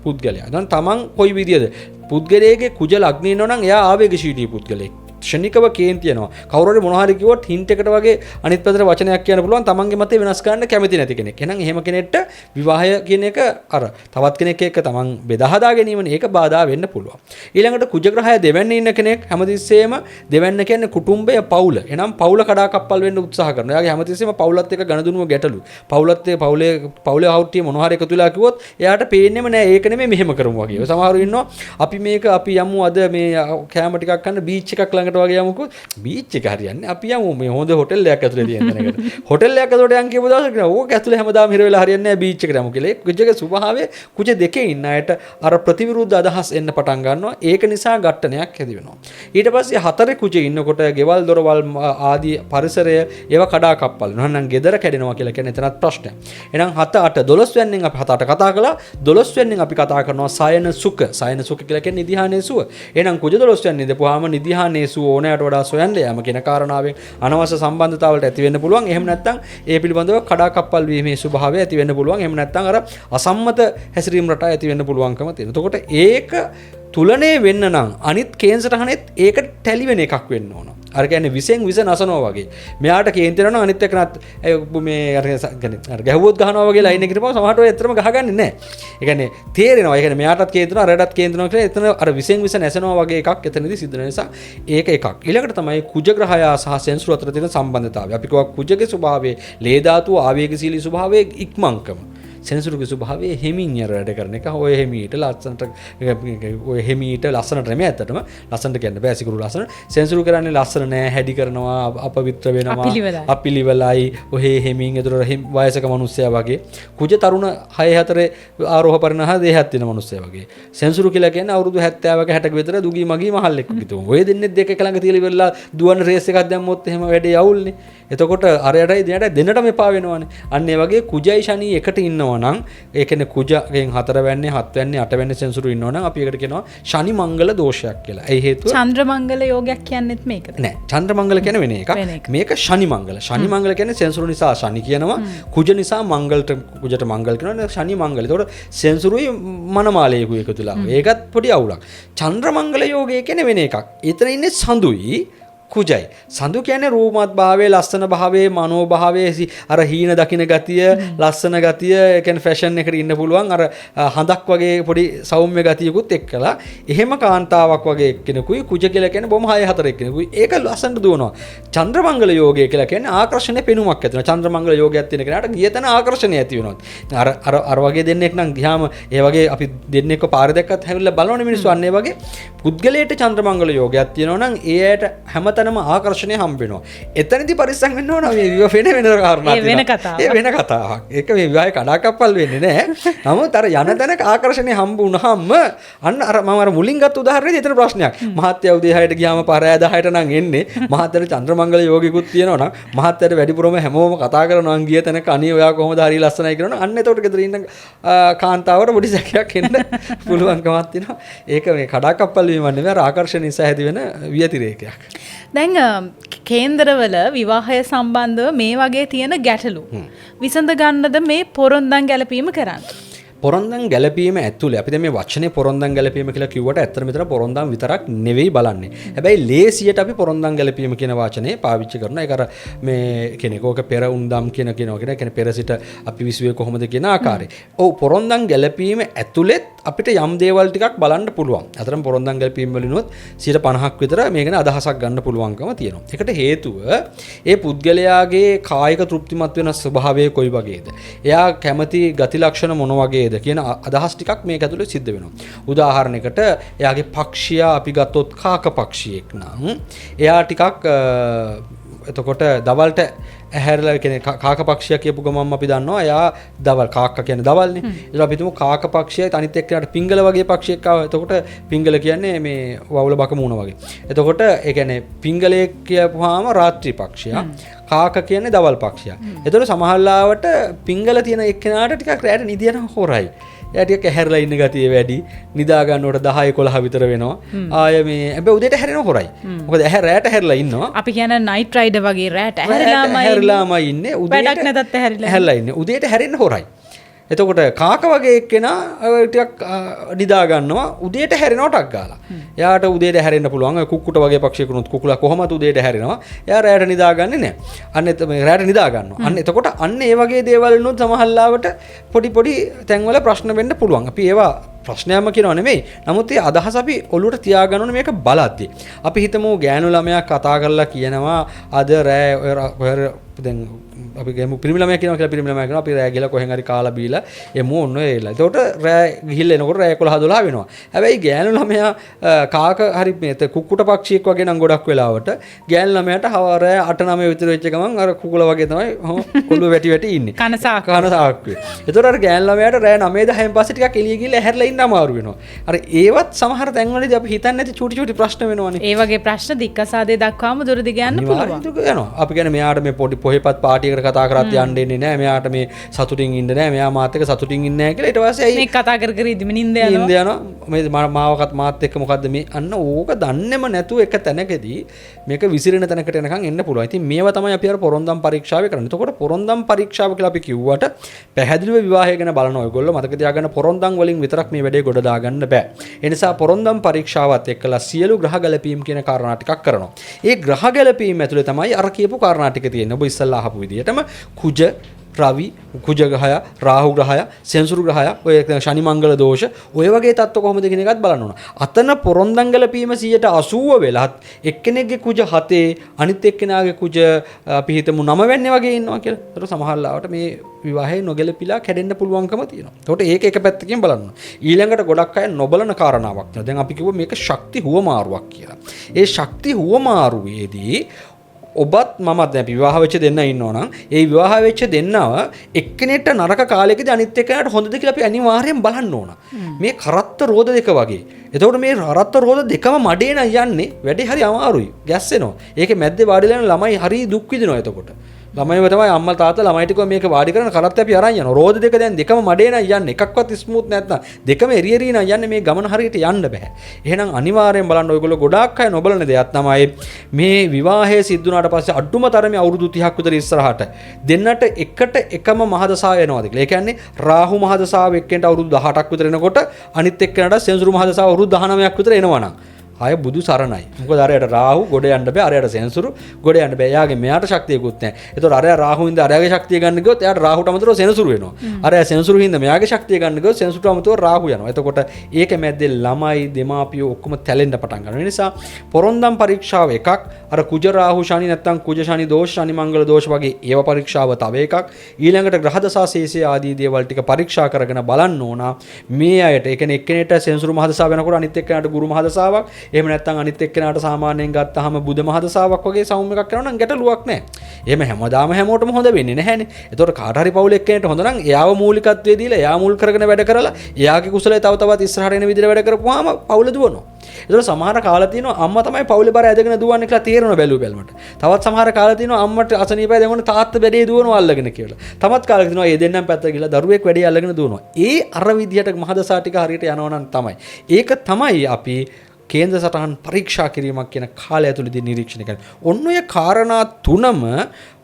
පුද්ගලයා. දැන් තමන් කොයි විදියද? පුද්ගලයාගේ කුජ ලග්න ඉන්නවනම් එයා ආවේගශීලී පුද්ගලෙක්. ක්ෂණිකව කේන්ති යනවා. කවුරු හරි මොනවා හරි කිව්වොත් හින්ට් එකට වගේ අනිත් පැත්තට වචනයක් කියන්න පුළුවන් තමන්ගේ මතය වෙනස් කරන්න කැමති නැති කෙනෙක්. එහෙනම් එහෙම කෙනෙක්ට විවාහය කියන එක අර තවත් කෙනෙක් එක්ක තමන් බෙදා හදා ගැනීමනේ ඒක බාධා වෙන්න පුළුවන්. ඊළඟට කුජ ග්‍රහය දෙවැන්නේ ඉන්න කෙනෙක් හැමතිස්සෙම දෙවැන්න කියන්නේ කුටුම්බය පවුල. එහෙනම් පවුල කඩාකප්පල් වෙන්න උත්සාහ කරනවා. එයාගේ හැමතිස්සෙම පවුලත් එක්ක ගණදුනුව ගැටලු. පවුලත් එක්ක පවුලේ අවුට්ටිය මොනවා හරි එකතු වෙලා කිව්වොත් එයාට පේන්නේම නෑ ඒක නෙමෙයි මෙහෙම කරමු වගේ. සමහරව ඉන්නවා අපි යමු අද මේ කෑම ටිකක් කන්න බීච් එකක් ළඟට වගේ යමුකෝ. බීච් එක හරියන්නේ අපි යමු මේ හොඳ හොටෙල් එකක් ඇතුලේ තියෙන තැනකට. හොටෙල් එකක් ඇතුලට යන් කියපු දවසට කියනවා ඕක ඇතුලේ හැමදාම හිර වෙලා හරියන්නේ නැහැ බීච් එකට යමු කියලා. ඒ කුජගේ ස්වභාවය කුජ දෙකේ ඉන්න අයට අර ප්‍රතිවිරුද්ධ අදහස් එන්න පටන් ගන්නවා. ඒක නිසා ගැටණයක් ඇති වෙනවා. ඊට පස්සේ හතරේ කුජේ ඉන්නකොට ගෙවල් දොරවල් ආදී පරිසරය ඒවා කඩා කප්පල් වෙනවා. එහෙනම් ගෙදර කැඩෙනවා කියලා කියන්නේ එතනත් ප්‍රශ්නයක්. එහෙනම් 7 8 12 වෙනින් අපි 7 8 කතා කළා. 12 වෙනින් අපි කතා කරනවා සයන සුඛ. සයන සුඛ කියලා කියන්නේ නිදිහානේ සුව. එහෙනම් කුජ 12 වෙනින් ඉඳපුවාම නිදිහානේ සුව ඕනෑමට වඩා සොයන්න යාම කියන කාරණාවෙන් අනවශ්‍ය සම්බන්ධතාවලට ඇති වෙන්න පුළුවන්. එහෙම නැත්නම් ඒ පිළිබඳව කඩාකප්පල් වීමේ ස්වභාවය ඇති වෙන්න පුළුවන්. එහෙම නැත්නම් අර අසම්මත හැසිරීම රටා ඇති වෙන්න පුළුවන්කම තියෙනවා. එතකොට ඒක තුලනේ වෙන්න නම් අනිත් කේන්සරහනෙත් ඒකට ටැලි වෙන එකක් වෙන්න ඕන. අර කියන්නේ විසෙන් විස නසනවා වගේ. මෙයාට කේන්ති වෙනවා අනිත් එකනත් මේ අර ගැහුවොත් ගහනවා වගේ ලයින් එකකට පස්සේ සමහරට ඔය ඇත්තටම ගහගන්නේ නැහැ. ඒ කියන්නේ තේරෙනවා. ඒ කියන්නේ මෙයාටත් කේන්ති වෙනවා අරයටත් කේන්ති වෙනවා කියලා එතන අර විසෙන් විස නැසනවා වගේ එකක් එතනදී සිද්ධ වෙන නිසා ඒක එකක්. ඊළඟට තමයි කුජ ග්‍රහය සහ සෙන්සුරු අතර තියෙන සම්බන්ධතාවය. අපි කියවා කුජගේ ස්වභාවයේ ලේ ධාතුව ආවේගශීලී ස්වභාවයේ ඉක්මංකම. සෙන්සුරුගේ ස්වභාවයේ හිමින් යර වැඩ කරන එක. ඔය හිමීට ලස්සනට ඔය හිමීට ලස්සනට නෙමෙයි ඇත්තටම ලස්සනට කියන්න බෑ සිකුරු ලස්සන. සෙන්සුරු කරන්නේ ලස්සන නෑ හැඩි කරනවා අපවිත්‍ර වෙනවා අපිලිවලයි ඔහේ හිමින් එතන වයසක මිනිස්සයා වගේ. කුජ තරුණ 6 4 ආරෝහ පරිණහ දේහත් වෙන මිනිස්සයා වගේ. සෙන්සුරු කියලා කියන්නේ අවුරුදු 70ක 60ක විතර දුගී මගී මහල්ලෙක් වගේ. ඔය දෙන්නේ දෙක එක ළඟ තියලා ඉවරලා දුවන රේස් එකක් දැම්මොත් එහෙම වැඩේ අවුල්නේ. එතකොට අරයටයි දෙන්නටම එපා වෙනවනේ. අන්න ඒ වගේ කුජයි ශනි එකට ඉන්නවා නම් ඒ කියන්නේ කුජගෙන් 4 වෙන්නේ 7 වෙන්නේ 8 වෙන්නේ සෙන්සුරු ඉන්නවා නම් අපි ඒකට කියනවා ශනි මංගල දෝෂයක් කියලා. ඒ හේතුව චන්ද්‍ර මංගල යෝගයක් කියන්නේත් මේකද? නෑ. චන්ද්‍ර මංගල කියන්නේ වෙන එකක්. මේක ශනි මංගල. ශනි මංගල කියන්නේ සෙන්සුරු නිසා ශනි කියනවා. කුජ නිසා මංගලට කුජට මංගල කියනවා. ශනි මංගල. ඒතකොට සෙන්සුරුයි මනමාලයේකු එකතුලා. ඒකත් පොඩි අවුලක්. චන්ද්‍ර මංගල යෝගය කියන්නේ වෙන එකක්. එතන ඉන්නේ සඳුයි කුජයි. සඳු කියන්නේ රූපමත් භාවයේ ලස්සන භාවයේ මනෝ භාවයේ අර හීන දකින්න ගතිය ලස්සන ගතිය ඒ කියන්නේ ෆැෂන් එකට ඉන්න පුළුවන් අර හඳක් වගේ පොඩි සෞම්‍ය ගතියකුත් එක්කලා එහෙම කාන්තාවක් වගේ එක්කෙනෙකුයි කුජ කියලා කියන්නේ බොහොම 6 4 එක්කෙනෙකුයි ඒක ලස්සනට දුවනවා. චන්ද්‍රමංගල යෝගය කියලා කියන්නේ ආකර්ෂණයේ පෙනුමක් ඇති වෙනවා. චන්ද්‍රමංගල යෝගයක් තියෙන කෙනාට ගියතන ආකර්ෂණය ඇති වෙනවා. අර වගේ දෙන්නෙක් නම් ගියාම ඒ වගේ අපි දෙන්නෙක්ව පාරේ දැක්කත් හැවිල්ලා බලනවනේ මිනිස්සු අන්න ඒ වගේ පුද්ගලයාට චන්ද්‍රමංගල යෝගයක් තියෙනවා නම් ඒ ඇයට හැමත ආකර්ෂණය හම්බ වෙනවා. එතනදී පරිස්සම් වෙන්න ඕන මේ විවාහ වෙන කාරණා තියෙනවා. ඒ වෙන කතාවක්. ඒක මේ විවාහේ කඩාකප්පල් වෙන්නේ නැහැ. නමුත් අර යන තැනක ආකර්ෂණය හම්බ වුණාම අන්න අර මම අර මුලින් ගත්ත උදාහරණේ එතන ප්‍රශ්නයක්. මහත්ය උදේ 6ට ගියාම පාරෑ 10ට නම් එන්නේ. මහත්යට චන්ද්‍රමංගල යෝගිකුත් තියෙනවා නම් මහත්යට වැඩිපුරම හැමෝම කතා කරනවා නම් ගිය තැනක අනේ ඔයා කොහොමද හරි ලස්සනයි කියනවා. අන්න එතකොට ගෙදර ඉන්න කාන්තාවට පොඩි සැකයක් එන්න පුළුවන්කමක් තියෙනවා. ඒක මේ කඩාකප්පල් වීම නෙවෙයි අර ආකර්ෂණ නිසා ඇති වෙන ව්‍යතිරේකයක්. දැන් කේන්දරවල විවාහය සම්බන්ධව මේ වගේ තියෙන ගැටලු විසඳ ගන්නද මේ පොරොන්දම් ගැලපීම කරන්නේ? පොරොන්දම් ගැලපීම ඇතුලේ අපි දැන් මේ වචනේ පොරොන්දම් ගැලපීම කියලා කිව්වට ඇත්තට මෙතන පොරොන්දම් විතරක් නෙවෙයි බලන්නේ. හැබැයි ලේසියට අපි පොරොන්දම් ගැලපීම කියන වචනේ පාවිච්චි කරනවා. ඒක අර මේ කෙනෙක් ඕක පෙර උන්දම් කියනවා කියන්නේ පෙර සිට අපි විශ්වයේ කොහොමද කියන ආකාරය. ඔව් පොරොන්දම් ගැලපීම ඇතුලෙත් අපිට යම් දේවල් ටිකක් බලන්න පුළුවන්. අතරම පොරොන්දම් ගැලපීම වලිනුත් 50% විතර මේ ගැන අදහසක් ගන්න පුළුවන්කම තියෙනවා. ඒකට හේතුව ඒ පුද්ගලයාගේ කායික තෘප්තිමත් වෙන ස්වභාවය කොයි වගේද? එයා කැමති ගති ලක්ෂණ මොන වගේද කියන අදහස් ටිකක් මේක ඇතුලේ සිද්ධ වෙනවා. උදාහරණයකට එයාගේ පක්ෂියා අපි ගත්තොත් කාක පක්ෂියෙක් නම් එයා ටිකක් එතකොට දවල්ට ඇහැරලා කියන්නේ කාක පක්ෂියා කියපු ගමන්ම අපි දන්නවා එයා දවල් කාක්ක කියන්නේ දවල්නේ. ඒක අපි තුමු කාක පක්ෂියයි අනිත් එක්කනට පිංගල වගේ පක්ෂියෙක් ආවා. එතකොට පිංගල කියන්නේ මේ වවුල බක මූණ වගේ. එතකොට ඒ කියන්නේ පිංගලයේ කියපුවාම රාත්‍රී පක්ෂියා. කාක කියන්නේ දවල් පක්ෂියා. එතකොට සමහරලාවට පිංගල තියෙන එක්කෙනාට ටිකක් රැට නිදියන හොරයි. එයා ටිකක් ඇහැරලා ඉන්න ගතිය වැඩි. නිදා ගන්නකොට 10 11 විතර වෙනවා. ආය මේ හැබැයි උදේට හැරෙන හොරයි. මොකද ඇහැ රැට හැරලා ඉන්නවා. අපි කියන නයිට් රයිඩර් වගේ රැට හැරිලාමයි ඉන්නේ. උදේට වැඩක් නැතත් හැරලා ඉන්නේ. උදේට හැරෙන්න හොරයි. එතකොට කාක වගේ එක්කෙනා ටිකක් නිදා ගන්නවා උදේට හැරෙනවා ටක් ගාලා. එයාට උදේට හැරෙන්න පුළුවන්. කුක්කුට වගේ පක්ෂියෙකුනුත් කුකුලා කොහොමද උදේට හැරෙනවා. එයා රැට නිදාගන්නේ නැහැ. අන්න මේ රැට නිදා ගන්නවා. අන්න එතකොට අන්න ඒ වගේ දේවල් වලිනුත් සමහරවිට පොඩි තැන්වල ප්‍රශ්න වෙන්න පුළුවන්. අපි ඒවා ප්‍රශ්නයක්ම කියනවා නෙමෙයි. නමුත් ඒ අදහස අපි ඔලුවට තියාගන්න ඕනේ මේක බලද්දී. අපි හිතමු ගෑනු ළමයා කතා කරලා කියනවා අද රෑ දැන් අපි ගමු පිරිමි ළමයා කියනවා කියලා පිරිමි ළමයා කියනවා අපි රෑ ගිහලා කොහෙන් හරි කාලා බීලා එමු ඔන්න එලා. ඒකට රෑ ගිහිල්ලා එනකොට රෑ 11 12 වෙනවා. හැබැයි ගෑනු ළමයා කාක හරි මේ කුක්කුට පක්ෂියෙක් වගේ නම් ගොඩක් වෙලාවට ගෑනු ළමයාට රෑ 8 9 විතර වෙච්ච ගමන් අර කුකුල වගේ තමයි කොළු වැටි ඉන්නේ. කන සාක්කුවේ. ඒතකොට අර ගෑනු ළමයාට රෑ 9 10න් පස්සේ ටිකක් එළිය ගිහලා ඇහැරලා ඉන්න අමාරු වෙනවා. අර ඒවත් සමහර තැන්වලදී අපි හිතන්නේ නැති චූටි ප්‍රශ්න වෙනවනේ. ඒ වගේ ප්‍රශ්න දික්කසාදේ දක්වාම දුරදි ගන්න පුළුවන්. යනවා. අපි කියන්නේ මෙයාට මේ පොඩි පොහෙපත් පාටියකට කතා කරත් යන්න දෙන්නේ නැහැ. මෙයාට මේ සතුටින් ඉන්න නැහැ. මෙයා මාත් එක්ක සතුටින් ඉන්නේ නැහැ කියලා ඊට පස්සේ මේ කතා කර ඉදිම නින්ද යනවා. මේ මාවකත් මාත් එක්ක මොකද්ද මේ අන්න ඕක දන්නේම නැතුව එක තැනකදී මේක විසිරෙන තැනකට එනකන් එන්න පුළුවන්. ඉතින් මේවා තමයි අපි අර පොරොන්දම් පරීක්ෂාවේ කරන්නේ. එතකොට පොරොන්දම් පරීක්ෂාව කියලා අපි කිව්වට පැහැදිලිව විවාහය ගැන බලන ඔයගොල්ලෝ මතක තියාගන්න පොරොන්දම් වලින් විතරක් මේ වැඩේ ගොඩ දාගන්න බෑ. ඒ නිසා පොරොන්දම් පරීක්ෂාවත් එක්කලා සියලු ග්‍රහ ගැලපීම් කියන කාරණා ටිකක් කරනවා. ඒ ග්‍රහ ගැලපීම් ඇතුලේ තමයි අර කියපු කාරණා ටික තියෙන්නේ. ඔබ ඉස්සල්ලා අහපු විදිහටම කුජ රවි කුජ ග්‍රහය රාහු ග්‍රහය සෙන්සුරු ග්‍රහය ඔය ශනි මංගල දෝෂ ඔය වගේ තත්ත්ව කොහොමද කියන එකත් බලන්න ඕන. අතන පොරොන්දම් ගැලපීම 80% වෙලත් එක්කෙනෙක්ගේ කුජ 7 අනිත් එක්කෙනාගේ කුජ අපි හිතමු 9 වෙන්නේ වගේ ඉන්නවා කියලා. ඒතර සමහර ලාවට මේ විවාහය නොගැලපිලා කැඩෙන්න පුළුවන්කම තියෙනවා. ඒකට ඒක එක පැත්තකින් බලන්න. ඊළඟට ගොඩක් අය නොබලන කාරණාවක් නේ. දැන් අපි කිව්ව මේක ශක්ති හුවමාරුවක් කියලා. ඒ ශක්ති හුවමාරුවේදී ඔබත් මමත් දැන් විවාහ වෙච්ච දෙන්න ඉන්නවා නම් ඒ විවාහ වෙච්ච දෙන්නව එක්කෙනෙක්ට නරක කාලයකදී අනිත් එක්කෙනාට හොඳද කියලා අපි අනිවාර්යෙන් බලන්න ඕන. මේ කරත්ත රෝද දෙක වගේ. එතකොට මේ කරත්ත රෝද දෙකම මඩේ නම් යන්නේ වැඩි හරි අමාරුයි. ගැස්සෙනවා. ඒකේ මැද්දේ වාඩිලා යන ළමයි හරි දුක් විඳිනවා එතකොට. ළමයිව තමයි අම්මා තාත්තා ළමයිට කිව්වා මේක වාඩි කරන කරත් අපි අරන් යනවා. රෝද දෙක දැන් දෙකම මඩේ නම් යන්නේ. එකක්වත් ස්මූත් නැත්නම් දෙකම එරියරි නම් යන්නේ මේ ගමන හරියට යන්න බෑ. එහෙනම් අනිවාර්යෙන් බලන්න ඔයගොල්ලෝ ගොඩාක් අය නොබලන දෙයක් තමයි මේ විවාහය සිද්ධ වුණාට පස්සේ අඩුම තරමේ අවුරුදු 30ක් විතර ඉස්සරහට දෙන්නට එකට එකම මහදසාව එනවාද කියලා. ඒ කියන්නේ රාහු මහදසාව එක්කෙන්ට අවුරුදු 18ක් විතර එනකොට අනිත් එක්කෙනාට සෙන්සුරු මහදසාව අවුරුදු 19ක් විතර එනවා නම් ආය බුදු සරණයි. මොකද අරයට රාහු ගොඩ යන්න බෑ. අරයට සෙන්සුරු ගොඩ යන්න බෑ. එයාගේ මෙයාට ශක්තියකුත් නැහැ. ඒතකොට අරයා රාහුවින්ද අරයාගේ ශක්තිය ගන්න ගියොත් එයාට රාහුට අමතරව සෙන්සුරු වෙනවා. අරයා සෙන්සුරු හින්දා මෙයාගේ ශක්තිය ගන්න ගියොත් සෙන්සුරුට අමතරව රාහු යනවා. එතකොට ඒක මැද්දේ ළමයි දෙමාපියෝ ඔක්කොම තැලෙන්න පටන් ගන්නවා. ඒ නිසා පොරොන්දම් පරීක්ෂාව එකක්. අර කුජ රාහු ශනි නැත්තම් කුජ ශනි දෝෂ ශනි මංගල දෝෂ වගේ ඒව පරීක්ෂාව තව එකක්. ඊළඟට ග්‍රහ දසා සේසය ආදී දේවල් ටික පරීක්ෂා කරගෙන බලන්න ඕන. මේ අයට ඒ කියන්නේ එක්කෙනෙක්ට සෙන්සුරු මහදසාව වෙනකොට අනිත් එක්කෙනාට ගුරු මහදසාවක්. එහෙම නැත්තම් අනිත් එක්කෙනාට සාමාන්‍යයෙන් ගත්තාම බුද මහදසාවක් වගේ සෞම්‍ය එකක් කරනවා නම් ගැටලුවක් නැහැ. එහෙම හැමදාම හැමෝටම හොඳ වෙන්නේ නැහැනේ. ඒතකොට කාට හරි පවුල එක්කෙනෙක්ට හොඳ නම් එයාව මූලිකත්වයේ දීලා එයා මුල් කරගෙන වැඩ කරලා එයාගේ කුසලයේ තව තවත් ඉස්සරහට එන විදිහට වැඩ කරපුවාම පවුල දුවනවා. ඒතකොට සමහර කාල තියෙනවා අම්මා තමයි පවුලේ බර ඇදගෙන දුවන්නේ කියලා තේරෙනවා බැලුවමට. තවත් සමහර කාල තියෙනවා අම්මට අසනීපය දෙනකොට තාත්තා බැඩේ දුවනවා අල්ලගෙන කියලා. තවත් කාලෙක තියෙනවා ඒ දෙන්නම් පැත්තට ගිහලා දරුවෙක් වැඩේ අල්ලගෙන දුවනවා. ඒ අර විදිහට මහදසා ටික හරියට යනවා නම් තමයි. ඒක තමයි අපි කේන්ද්‍ර සටහන් පරීක්ෂා කිරීමක් කියන කාලය ඇතුළතදී නිරීක්ෂණය කරන්නේ. ඔන්න ඔය කාරණා තුනම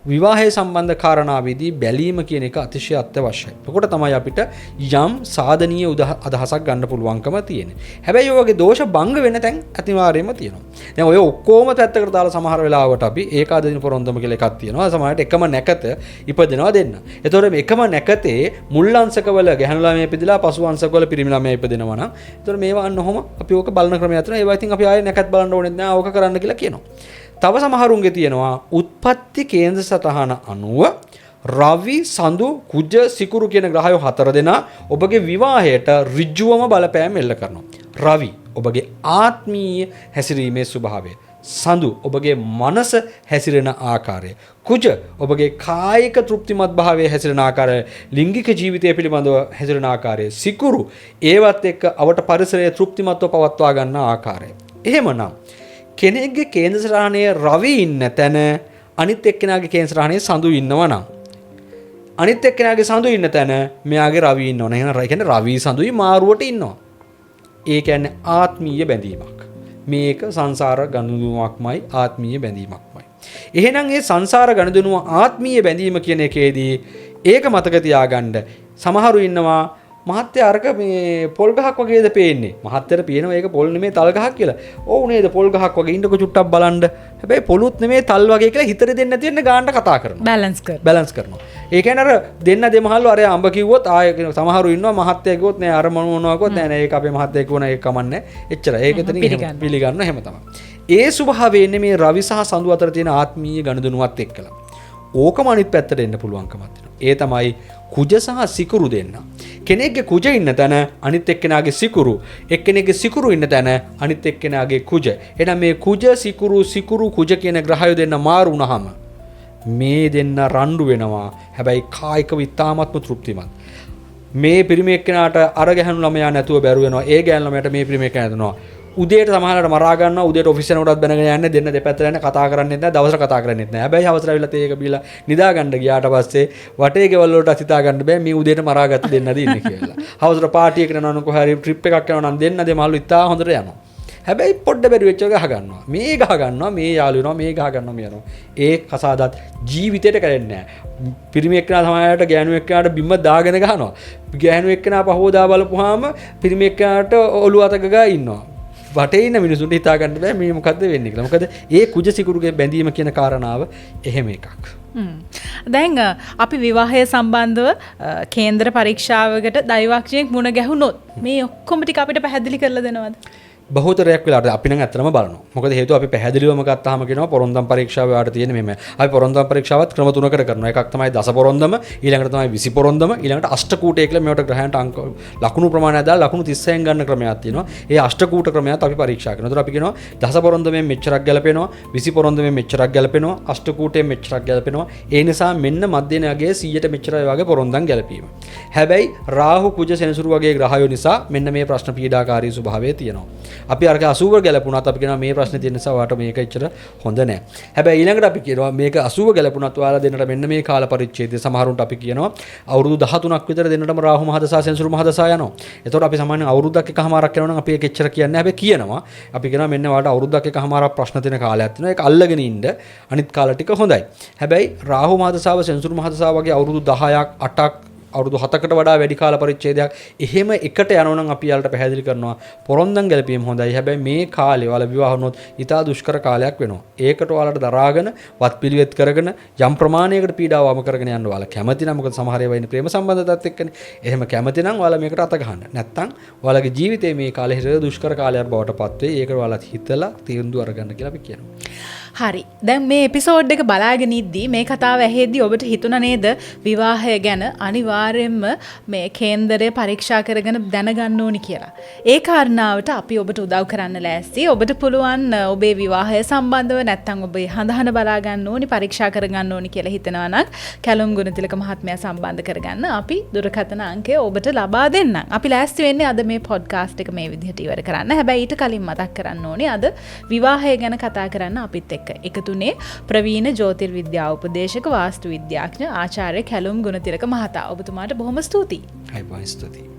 විවාහය සම්බන්ධ කාරණාවේදී බැලීම කියන එක අතිශය අත්‍යවශ්‍යයි. එතකොට තමයි අපිට යම් සාධනීය අදහසක් ගන්න පුළුවන්කම තියෙන්නේ. හැබැයි ඔය වගේ දෝෂ භංග වෙන තැන් අනිවාර්යයෙන්ම තියෙනවා. දැන් ඔය ඔක්කොම පැත්තකට දාලා සමහර වෙලාවට අපි ඒකාදින පොරොන්දම කියලා එකක් තියෙනවා. සමහරට එකම නැකත ඉපදෙනවා දෙන්න. එතකොට මේ එකම නැකතේ මුල් අංශකවල ගැහණු ළමයි ඉපදිලා පසු අංශකවල පිරිමි ළමයි ඉපදෙනවා නම් එතකොට මේවා අන්න ඔහොම අපි ඕක බලන ක්‍රමයක් තියෙනවා. ඒවා ඉතින් අපි ආයෙ නැකත් බලන්න ඕනෙත් නෑ. ඕක කරන්න කියලා කියනවා. තව සමහරුන්ගේ තියෙනවා උත්පත්ති කේන්ද්‍ර සටහන අනුව රවි සඳු කුජ සිකුරු කියන ග්‍රහයෝ 4 දෙනා ඔබගේ විවාහයට ඍජුවම බලපෑම් එල්ල කරනවා. රවි ඔබගේ ආත්මීය හැසිරීමේ ස්වභාවය, සඳු ඔබගේ මනස හැසිරෙන ආකාරය, කුජ ඔබගේ කායික තෘප්තිමත් භාවයේ හැසිරෙන ආකාරය, ලිංගික ජීවිතය පිළිබඳව හැසිරෙන ආකාරය, සිකුරු ඒවත් එක්ක අවට පරිසරයේ තෘප්තිමත්ව පවත්වා ගන්න ආකාරය. එහෙමනම් කෙනෙක්ගේ කේන්ද්‍ර සටහනේ රවි ඉන්න තැන අනිත් එක්කෙනාගේ කේන්ද්‍ර සටහනේ සඳු ඉන්නවා නම් අනිත් එක්කෙනාගේ සඳු ඉන්න තැන මෙයාගේ රවි ඉන්න ඕන. එහෙනම් ඒ කියන්නේ රවි සඳුයි මාරුවට ඉන්නවා. ඒ කියන්නේ ආත්මීය බැඳීමක්. මේක සංසාර ගනුදෙනුවක්මයි ආත්මීය බැඳීමක්මයි. එහෙනම් මේ සංසාර ගනුදෙනුව ආත්මීය බැඳීම කියන එකේදී ඒක මතක තියාගන්න. සමහරු ඉන්නවා මහත්තයා අරක මේ පොල් ගහක් වගේද පේන්නේ. මහත්තයාට පේනවා ඒක පොල් නෙමෙයි තල් ගහක් කියලා. ඔව් නේද පොල් ගහක් වගේ ඉන්නකො චුට්ටක් බලන්න. හැබැයි පොලුත් නෙමෙයි තල් වගේ කියලා හිතට දෙන්න තියෙන ගානට කතා කරනවා. බැලන්ස් කරනවා. ඒ කියන්නේ අර දෙන්න දෙමහල්ලෝ අර අඹ කිව්වොත් ආය සමහරු ඉන්නවා මහත්තයා කිව්වොත් නෑ අර මොනවා කිව්වොත් නෑ නෑ ඒක අපේ මහත්තයා කිව්වන ඒක කමන්නේ. එච්චරයි. ඒක එතනින් පිළිගන්න හැම තමයි. ඒ ස්වභාවය එන්නේ මේ රවි සහ සඳු අතර තියෙන ආත්මීය ගනුදෙනුවත් එක්කලා. ඕකම අනිත් පැත්තට එන්න පුළුවන්කමක් තියෙනවා. ඒ තමයි කුජ සහ සිකුරු දෙන්න. කෙනෙක්ගේ කුජ ඉන්න තැන අනිත් එක්කෙනාගේ සිකුරු, එක්කෙනෙක්ගේ සිකුරු ඉන්න තැන අනිත් එක්කෙනාගේ කුජ. එහෙනම් මේ කුජ සිකුරු කුජ කියන ග්‍රහය දෙන්න මාරු වුණාම මේ දෙන්න රණ්ඩු වෙනවා. හැබැයි කායිකව ඉතාමත්ම තෘප්තිමත්. මේ පිරිමි එක්කෙනාට අර ගැහණු ළමයා නැතුව බැරු වෙනවා. ඒ ගැහණු ළමයාට මේ පිරිමි එක්කෙනා නැතුනවා. උදේට සමහරවිට මරා ගන්නවා. උදේට ඔෆිස් යනකොටත් බැනගෙන යන්නේ දෙන්න දෙපැත්තට යන්නේ කතා කරන්නේත් නැහැ. දවසට කතා කරන්නේත් නැහැ. හැබැයි හවසට ආවිල්ලා තේ එක බීලා නිදා ගන්න ගියාට පස්සේ වටේ ගෙවල් වලට හිතා ගන්න බෑ මේ උදේට මරාගත්ත දෙන්නද ඉන්නේ කියලා. හවසට පාටි එකකට යනවා නම් කොහේ හරි ට්‍රිප් එකක් යනවා නම් දෙන්න දෙමහලු ඉතා හොඳට යනවා. හැබැයි පොඩ්ඩ බැරි වෙච්ච ගහ ගන්නවා. මේ ගහ ගන්නවා, මේ යාළු වෙනවා, මේ ගහ ගන්නවා, මේ යනවා. ඒ කසාදත් ජීවිතේට කරන්නේ නැහැ. පිරිමි එක්කෙනා සමහරවිට ගෑනු එක්කෙනාට බිම්ම දාගෙන ගහනවා. ගෑනු එක්කෙනා පහෝදා බලපුවාම පිරිමි එක්කෙනාට ඔළුව අත ගගා ඉන්නවා. වටේ ඉන්න මිනිසුන්ට හිතා ගන්න බෑ මේ මොකද්ද වෙන්නේ කියලා. මොකද ඒ කුජ සිකුරුගේ බැඳීම කියන කාරණාව එහෙම එකක්. දැන් අපි විවාහය සම්බන්ධව කේන්ද්‍ර පරීක්ෂාවකට දෛවක්ෂයෙක් මුණ ගැහුණොත් මේ ඔක්කොම ටික අපිට පැහැදිලි කරලා දෙනවද? බහුතරයක් වෙලාට අපි නම් ඇත්තම බලනවා. මොකද හේතුව අපි පැහැදිලිවම ගත්තාම කියනවා පොරොන්දම් පරීක්ෂාව වාට තියෙන මෙන්න. අපි පොරොන්දම් පරීක්ෂාවත් ක්‍රම තුනකට කරනවා. එකක් තමයි දස පොරොන්දම, ඊළඟට තමයි 20 පොරොන්දම, ඊළඟට අෂ්ටකූටය කියලා මේවට ග්‍රහයන්ට අංක ලකුණු ප්‍රමාණය දාලා ලකුණු 30න් ගන්න ක්‍රමයක් තියෙනවා. ඒ අෂ්ටකූට ක්‍රමයත් අපි පරීක්ෂා කරනවා. ඒතර අපි කියනවා දස පොරොන්දමෙන් මෙච්චරක් ගැලපෙනවා, 20 පොරොන්දමෙන් මෙච්චරක් ගැලපෙනවා, අෂ්ටකූටයෙන් මෙච්චරක් ගැලපෙනවා. ඒ නිසා මෙන්න මධ්‍යනයගේ 100ට මෙච්චරයි වගේ පොරොන්දම් ගැලපීම. හැබැයි රාහු කුජ සෙනසුරු වගේ ග්‍රහයෝ නිසා මෙන්න මේ ප්‍රශ්න පීඩාකාරී ස්වභාවය තියෙනවා. අපි අරක 80 ගැලපුණත් අපි කියනවා මේ ප්‍රශ්නේ තියෙන නිසා ඔයාලට මේක එච්චර හොඳ නැහැ. හැබැයි ඊළඟට අපි කියනවා මේක 80 ගැලපුණත් ඔයාලා දෙන්නට මෙන්න මේ කාල පරිච්ඡේදය සමහරුන්ට අපි කියනවා අවුරුදු 13ක් විතර දෙන්නටම රාහු මහදසා සෙනසුරු මහදසා යනවා. එතකොට අපි සාමාන්‍යයෙන් අවුරුද්දක් එකමාරක් යනවා නම් අපි ඒක එච්චර කියන්නේ නැහැ. හැබැයි කියනවා අපි කියනවා මෙන්න ඔයාලට අවුරුද්දක් එකමාරක් ප්‍රශ්න තියෙන කාලයක් තියෙනවා. ඒක අල්ලගෙන ඉන්න අනිත් කාල ටික හොඳයි. හැබැයි රාහු මහදසාව සෙනසුරු මහදසා වගේ අවුරුදු 10ක් 8ක් අවුරුදු 7කට වඩා වැඩි කාල පරිච්ඡේදයක් එහෙම එකට යනවා නම් අපි යාලට පැහැදිලි කරනවා පොරොන්දම් ගැලපීම හොඳයි. හැබැයි මේ කාලේ ඔයාලා විවාහ වුණොත් ඉතා දුෂ්කර කාලයක් වෙනවා. ඒකට ඔයාලට දරාගෙන වත්පිළිවෙත් කරගෙන යම් ප්‍රමාණයකට පීඩාව වම කරගෙන යන්න ඔයාලා කැමති නම් මොකද සමහර ඒවා ඉන්නේ ප්‍රේම සම්බන්ධතාවත් එක්කනේ. එහෙම කැමති නම් ඔයාලා මේකට අත ගහන්න. නැත්තම් ඔයාලගේ ජීවිතේ මේ කාලේ හිර දුෂ්කර කාලයක් බවට පත් වෙයි. ඒක ඔයාලා හිතලා තීන්දුව අරගන්න කියලා අපි කියනවා. හරි. දැන් මේ එපිසෝඩ් එක බලාගෙන ඉද්දී මේ කතාව ඇහෙද්දී ඔබට හිතුණා නේද විවාහය ගැන අනිවාර්යයෙන්ම මේ කේන්දරය පරීක්ෂා කරගෙන දැනගන්න ඕනි කියලා. ඒ කාරණාවට අපි ඔබට උදව් කරන්න ලෑස්ති. ඔබට පුළුවන් ඔබේ විවාහය සම්බන්ධව නැත්නම් ඔබේ හඳහන බලා ගන්න ඕනි පරීක්ෂා කරගන්න ඕනි කියලා හිතනවා නම් කැලුම් ගුණතිලක මහත්මයා සම්බන්ධ කරගන්න අපි දුරකථන අංකය ඔබට ලබා දෙන්නම්. අපි ලෑස්ති වෙන්නේ අද මේ පොඩ්කාස්ට් එක මේ විදිහට ඉවර කරන්න. හැබැයි ඊට කලින් මතක් කරන්න ඕනේ අද විවාහය ගැන කතා කරන්න අපිත් එක්ක එකතුනේ ප්‍රවීණ ජ්‍යොතිර්විද්‍යා උපදේශක වාස්තු විද්‍යාඥ ආචාර්ය කැලුම් ගුණතිලක මහතා. ඔබතුමාට බොහොම ස්තුතියි. අයිබෝන් ස්තුතියි.